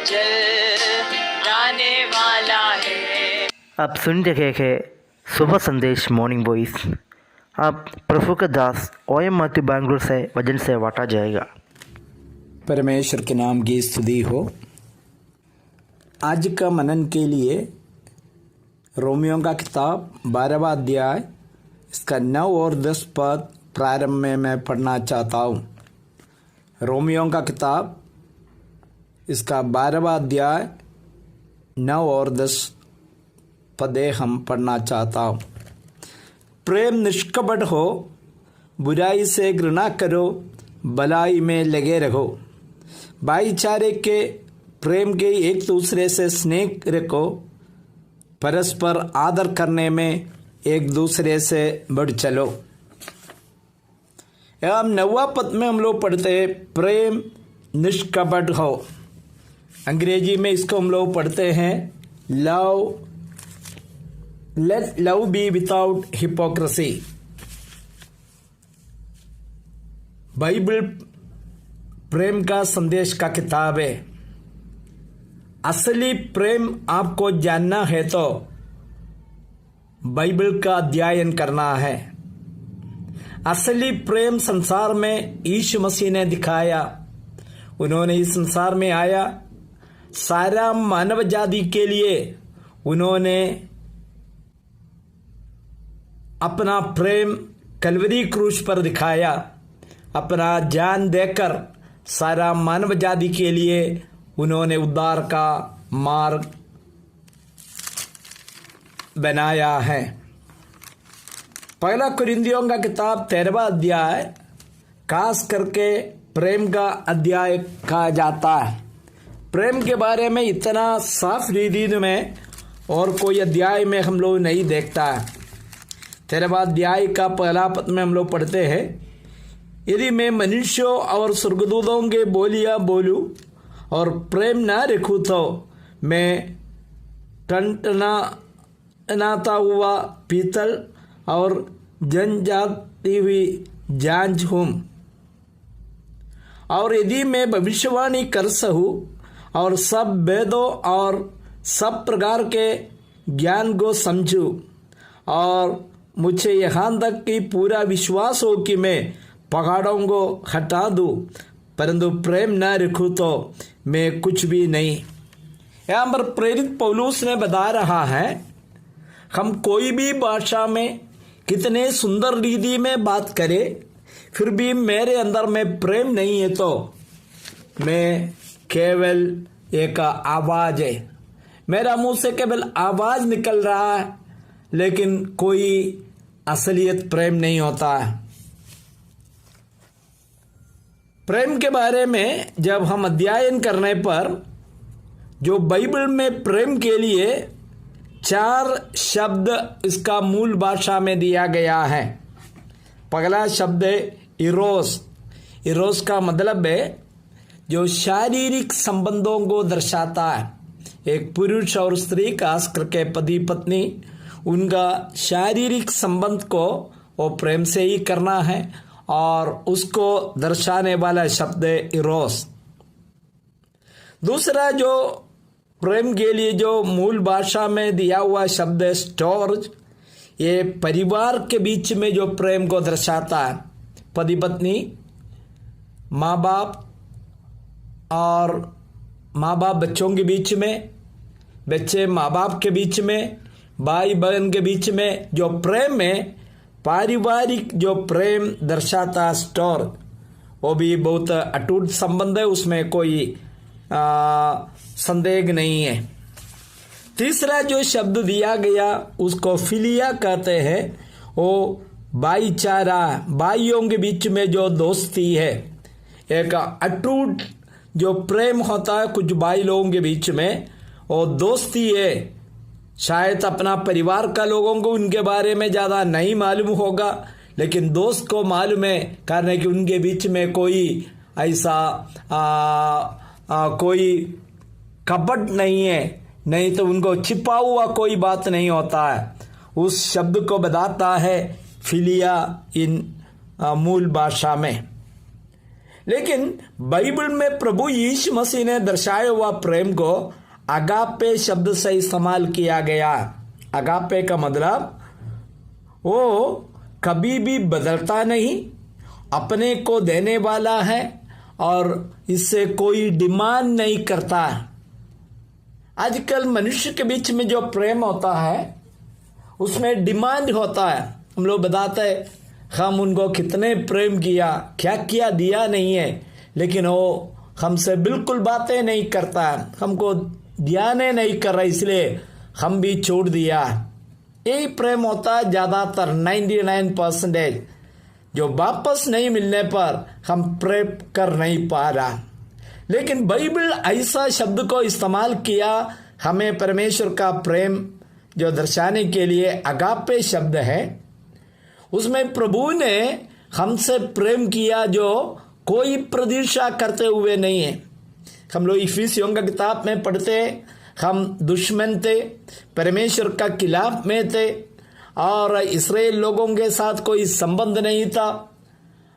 चल आने वाला है। आप सुन रहे हैं सुबह संदेश मॉर्निंग वॉइस। आप प्रभु का दास ओएम माथ्यू बैंगलोर से वचन से बांटा जाएगा। परमेश्वर के नाम की स्तुति हो। आज का मनन के लिए रोमियो का किताब 12वां अध्याय इसका 9 और 10 पद प्रारंभ में मैं पढ़ना चाहता हूँ। रोमियो का किताब इसका 12वां अध्याय 9 और 10 पदे हम पढ़ना चाहता हूँ। प्रेम निष्कपट हो, बुराई से घृणा करो, भलाई में लगे रहो, भाईचारे के प्रेम के एक दूसरे से स्नेह रखो, परस्पर आदर करने में एक दूसरे से बढ़ चलो। हम 9वां पद में हम लोग पढ़ते हैं प्रेम निष्कपट हो। अंग्रेजी में इसको हम लोग पढ़ते हैं let love be without hypocrisy. Bible प्रेम का संदेश का किताब है। असली प्रेम आपको जानना है तो बाइबल का अध्ययन करना है। असली प्रेम संसार में यीशु मसीह ने दिखाया। उन्होंने इस संसार में आया, सारा मानव जाति के लिए उन्होंने अपना प्रेम कलवरी क्रूस पर दिखाया। अपना जान देकर सारा मानव जाति के लिए उन्होंने उद्धार का मार्ग बनाया है। पहला कुरिन्थियों का किताब 13वां अध्याय खास करके प्रेम का अध्याय कहा जाता है। प्रेम के बारे में इतना साफ रीति में और कोई अध्याय में हम लोग नहीं देखता है। 13वां अध्याय का पहला पद में हम लोग पढ़ते हैं, यदि मैं मनुष्यों और स्वर्गदूतों के बोलियां बोलूं और प्रेम न रखूं तो मैं टनटनाता हुआ पीतल और जनजाती हुई झांझ हूँ। और यदि मैं भविष्यवाणी कर सकूं और सब वेदों और सब प्रकार के ज्ञान को समझूं और मुझे यहाँ तक कि पूरा विश्वास हो कि मैं पहाड़ों को हटा दूं, परंतु प्रेम न रखूं तो मैं कुछ भी नहीं। यहाँ पर प्रेरित पौलुस ने बता रहा है, हम कोई भी भाषा में कितने सुंदर रीति में बात करें, फिर भी मेरे अंदर में प्रेम नहीं है तो मैं केवल एक आवाज है। मेरा मुंह से केवल आवाज निकल रहा है, लेकिन कोई असलियत प्रेम नहीं होता है। प्रेम के बारे में जब हम अध्ययन करने पर जो बाइबल में प्रेम के लिए 4 शब्द इसका मूल भाषा में दिया गया है। पहला शब्द है इरोस। इरोस का मतलब है जो शारीरिक संबंधों को दर्शाता है। एक पुरुष और स्त्री खास करके पति पत्नी, उनका शारीरिक संबंध को वो प्रेम से ही करना है और उसको दर्शाने वाला शब्द है इरोस। दूसरा जो प्रेम के लिए जो मूल भाषा में दिया हुआ शब्द है स्टोर्ज। ये परिवार के बीच में जो प्रेम को दर्शाता है। पति पत्नी, माँ बाप और माँ बाप बच्चों के बीच में, बच्चे माँ बाप के बीच में, भाई बहन के बीच में जो प्रेम है, पारिवारिक जो प्रेम दर्शाता स्टोर, वो भी बहुत अटूट संबंध है, उसमें कोई संदेह नहीं है। तीसरा जो शब्द दिया गया उसको फिलिया कहते हैं। वो भाईचारा, भाइयों के बीच में जो दोस्ती है, एक अटूट जो प्रेम होता है कुछ भाई लोगों के बीच में, वो दोस्ती है। शायद अपना परिवार का लोगों को उनके बारे में ज़्यादा नहीं मालूम होगा, लेकिन दोस्त को मालूम है, कारण कि उनके बीच में कोई ऐसा कोई कपट नहीं है, नहीं तो उनको छिपा हुआ कोई बात नहीं होता है। उस शब्द को बताता है फिलिया इन मूल भाषा में। लेकिन बाइबल में प्रभु यीशु मसीह ने दर्शाया हुआ प्रेम को अगापे शब्द से इस्तेमाल किया गया। अगापे का मतलब वो कभी भी बदलता नहीं, अपने को देने वाला है और इससे कोई डिमांड नहीं करता। आजकल मनुष्य के बीच में जो प्रेम होता है उसमें डिमांड होता है। हम लोग बताते हैं हम उनको कितने प्रेम किया, क्या किया दिया नहीं है, लेकिन वो हमसे बिल्कुल बातें नहीं करता, हमको ध्यान नहीं कर रहा, इसलिए हम भी छोड़ दिया। यही प्रेम होता है ज़्यादातर 99% जो वापस नहीं मिलने पर हम प्रेम कर नहीं पा रहा। लेकिन बाइबल ऐसा शब्द को इस्तेमाल किया हमें परमेश्वर का प्रेम जो दर्शाने के लिए अगापे शब्द है। उसमें प्रभु ने हमसे प्रेम किया जो कोई प्रतीक्षा करते हुए नहीं है। हम लोग इफिसियों का किताब में पढ़ते हम दुश्मन थे, परमेश्वर का खिलाफ में थे और इस्राएल लोगों के साथ कोई संबंध नहीं था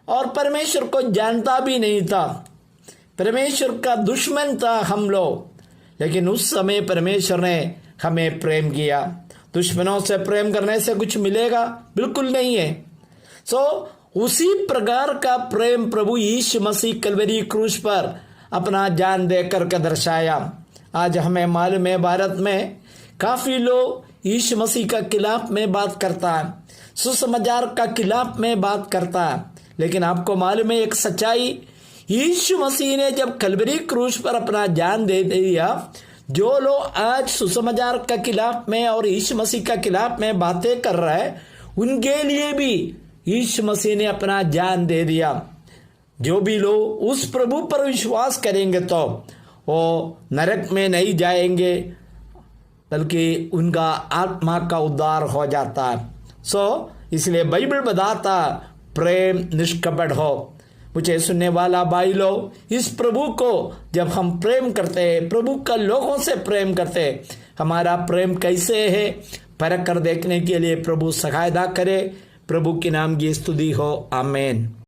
और परमेश्वर को जानता भी नहीं था, परमेश्वर का दुश्मन था हम लोग। लेकिन उस समय परमेश्वर ने हमें प्रेम किया। दुश्मनों से प्रेम करने से कुछ मिलेगा? बिल्कुल नहीं है। उसी प्रकार का प्रेम प्रभु यीशु मसीह कलवरी क्रूस पर अपना जान देकर के दर्शाया। आज हमें मालूम है भारत में काफी लोग यीशु मसीह का खिलाफ में बात करता है, सुसमाचार का खिलाफ में बात करता है, लेकिन आपको मालूम है एक सच्चाई, यीशु मसीह ने जब कलवरी क्रूस पर अपना जान दे दिया, जो लोग आज सुसमाचार का खिलाफ में और यीशु मसीह का खिलाफ में बातें कर रहे हैं उनके लिए भी यीशु मसीह ने अपना जान दे दिया। जो भी लोग उस प्रभु पर विश्वास करेंगे तो वो नरक में नहीं जाएंगे, बल्कि उनका आत्मा का उद्धार हो जाता है। इसलिए बाइबल बताता प्रेम निष्कपट हो। मुझे सुनने वाला भाई लोग, इस प्रभु को जब हम प्रेम करते हैं, प्रभु का लोगों से प्रेम करते हैं, हमारा प्रेम कैसे है परख कर देखने के लिए प्रभु सहायता करे। प्रभु के नाम की स्तुति हो, आमीन।